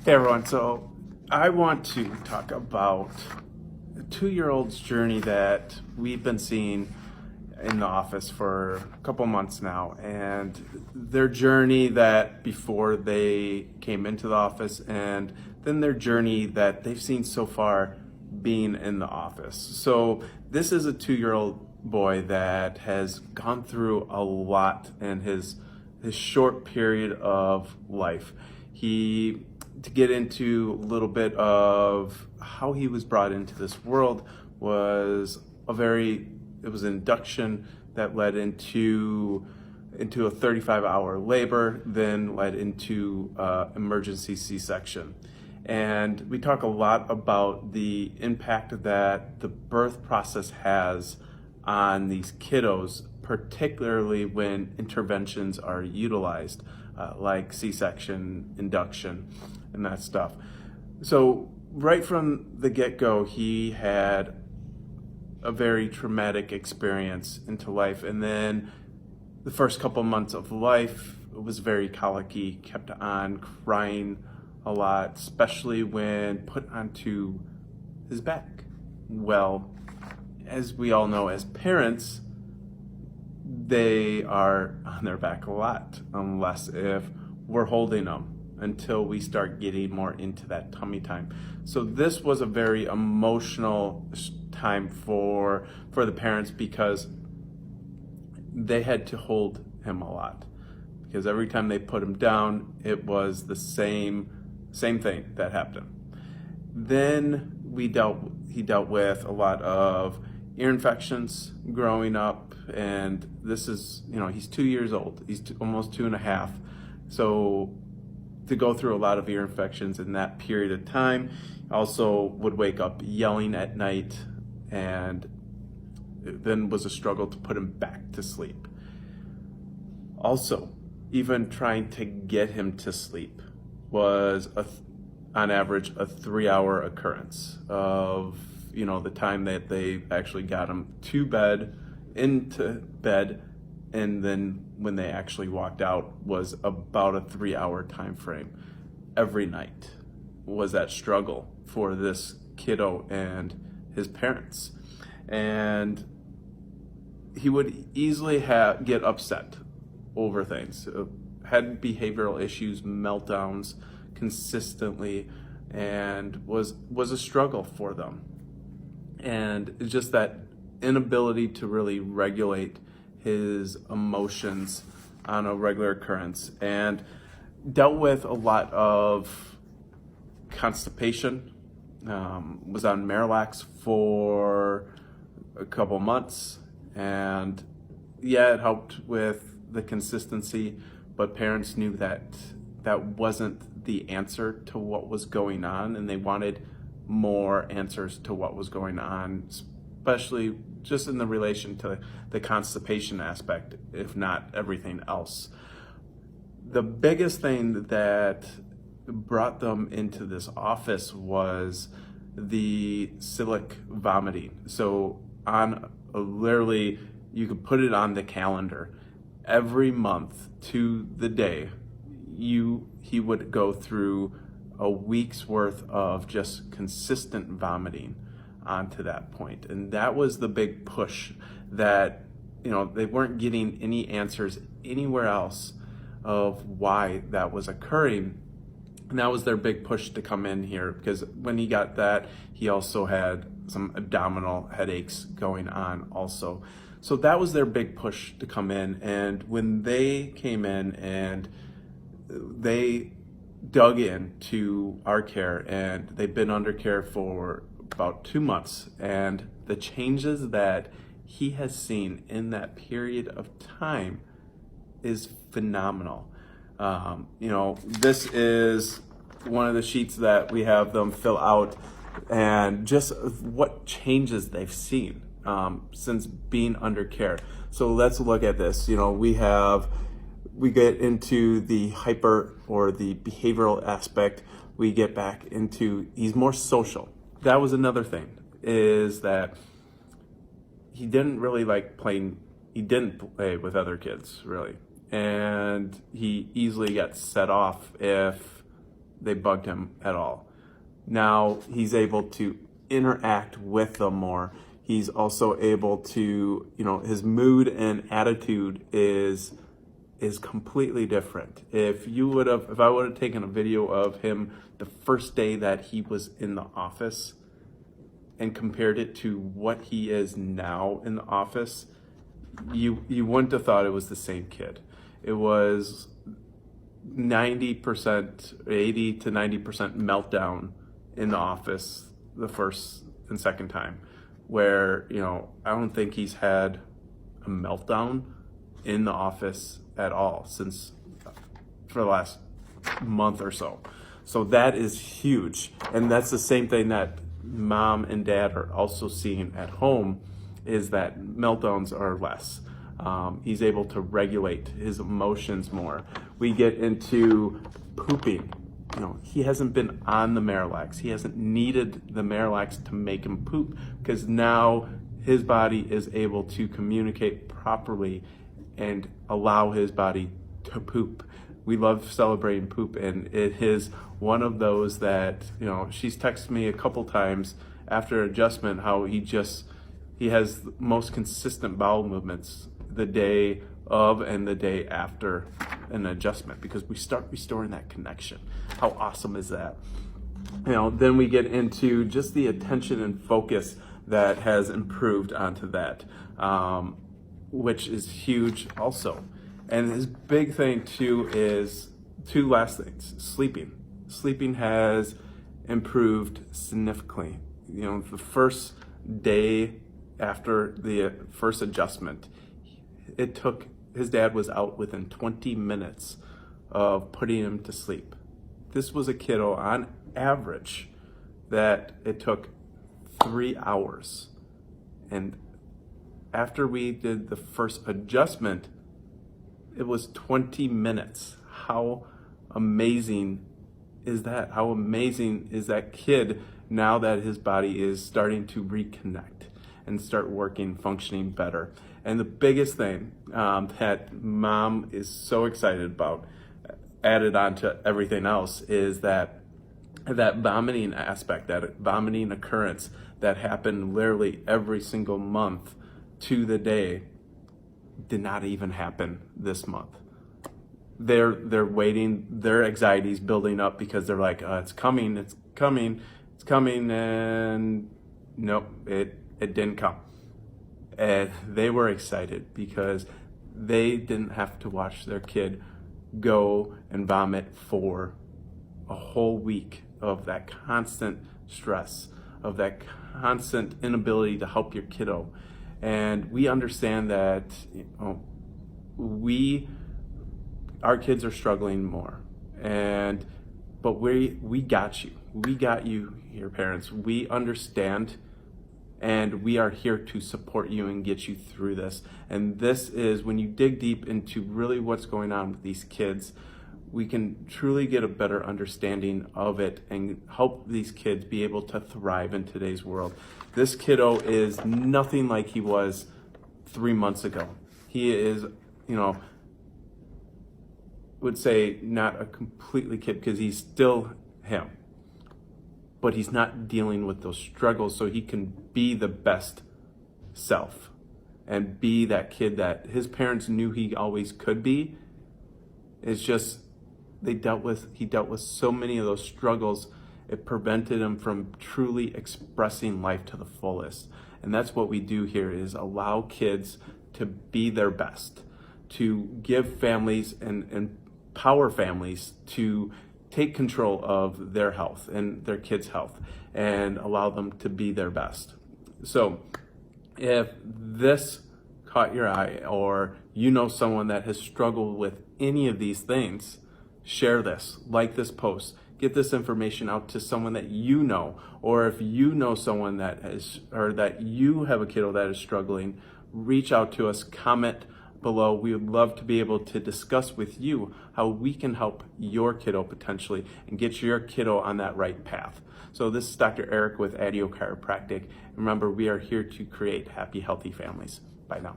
Hey everyone, so I want to talk about a 2-year-old's journey that we've been seeing in the office for a couple months now, and their journey that before they came into the office, and then their journey that they've seen so far being in the office. So this is a 2-year-old boy that has gone through a lot in his short period of life. To get into a little bit of how he was brought into this world was it was an induction that led into a 35-hour labor, then led into emergency C-section. And we talk a lot about the impact that the birth process has on these kiddos, particularly when interventions are utilized, like C-section, induction, and that stuff. So right from the get-go, he had a very traumatic experience into life. And then the first couple months of life was very colicky, kept on crying a lot, especially when put onto his back. Well, as we all know, as parents, they are on their back a lot, unless if we're holding them until we start getting more into that tummy time. So this was a very emotional time for the parents, because they had to hold him a lot, because every time they put him down, it was the same thing that happened. Then he dealt with a lot of ear infections growing up, and this is, he's 2 years old. He's almost 2.5. So to go through a lot of ear infections in that period of time, also would wake up yelling at night, and it then was a struggle to put him back to sleep. Also, even trying to get him to sleep was on average a 3-hour occurrence of the time that they actually got him into bed, and then when they actually walked out was about a 3-hour time frame. Every night was that struggle for this kiddo and his parents. And he would easily get upset over things, had behavioral issues, meltdowns consistently, and was a struggle for them. And it's just that inability to really regulate his emotions on a regular occurrence, and dealt with a lot of constipation, was on Marilax for a couple months, and yeah, it helped with the consistency, but parents knew that wasn't the answer to what was going on, and they wanted more answers to what was going on, especially just in the relation to the constipation aspect, if not everything else. The biggest thing that brought them into this office was the celiac vomiting. So literally, you could put it on the calendar. Every month to the day, he would go through a week's worth of just consistent vomiting onto that point. And that was the big push, that they weren't getting any answers anywhere else of why that was occurring. And that was their big push to come in here, because when he got that, he also had some abdominal headaches going on also. So that was their big push to come in. And when they came in and they dug into our care, and they've been under care for about 2 months, and the changes that he has seen in that period of time is phenomenal. This is one of the sheets that we have them fill out, and just what changes they've seen since being under care. So let's look at this. We get into the hyper or the behavioral aspect. We get back into, he's more social. That was another thing, is that he didn't really like playing. He didn't play with other kids, really. And he easily got set off if they bugged him at all. Now he's able to interact with them more. He's also able to, his mood and attitude is completely different. If I would have taken a video of him the first day that he was in the office and compared it to what he is now in the office, you wouldn't have thought it was the same kid. It was 90%, 80 to 90% meltdown in the office the first and second time, where, I don't think he's had a meltdown in the office at all for the last month or so. So that is huge. And that's the same thing that mom and dad are also seeing at home, is that meltdowns are less. He's able to regulate his emotions more. We get into pooping. He hasn't been on the Miralax. He hasn't needed the Miralax to make him poop, because now his body is able to communicate properly and allow his body to poop. We love celebrating poop, and it is one of those that, she's texted me a couple times after adjustment how he has the most consistent bowel movements the day of and the day after an adjustment, because we start restoring that connection. How awesome is that? Then we get into just the attention and focus that has improved onto that, which is huge also. And his big thing too is two last things. Sleeping has improved significantly. The first day after the first adjustment, his dad was out within 20 minutes of putting him to sleep. This was a kiddo on average that it took 3 hours. And after we did the first adjustment, it was 20 minutes. How amazing is that? How amazing is that kid now that his body is starting to reconnect and start working, functioning better? And the biggest thing that mom is so excited about, added on to everything else, is that vomiting aspect, that vomiting occurrence that happened literally every single month to the day, did not even happen this month. They're waiting, their anxiety's building up because they're like, it's coming, and nope, it didn't come. And they were excited because they didn't have to watch their kid go and vomit for a whole week of that constant stress, of that constant inability to help your kiddo. And we understand that our kids are struggling more, but we got you. We got you, your parents. We understand, and we are here to support you and get you through this. And this is when you dig deep into really what's going on with these kids, we can truly get a better understanding of it and help these kids be able to thrive in today's world. This kiddo is nothing like he was 3 months ago. He is, would say not a completely kid, because he's still him, but he's not dealing with those struggles, so he can be the best self and be that kid that his parents knew he always could be. It's just he dealt with so many of those struggles, it prevented him from truly expressing life to the fullest. And that's what we do here, is allow kids to be their best, to give families and empower families to take control of their health and their kids' health and allow them to be their best. So if this caught your eye, or someone that has struggled with any of these things, share this, like this post, get this information out to someone that you know, or if you know someone that you have a kiddo that is struggling, reach out to us, comment below. We would love to be able to discuss with you how we can help your kiddo potentially and get your kiddo on that right path. So this is Dr. Eric with ADIO Chiropractic. Remember, we are here to create happy, healthy families. Bye now.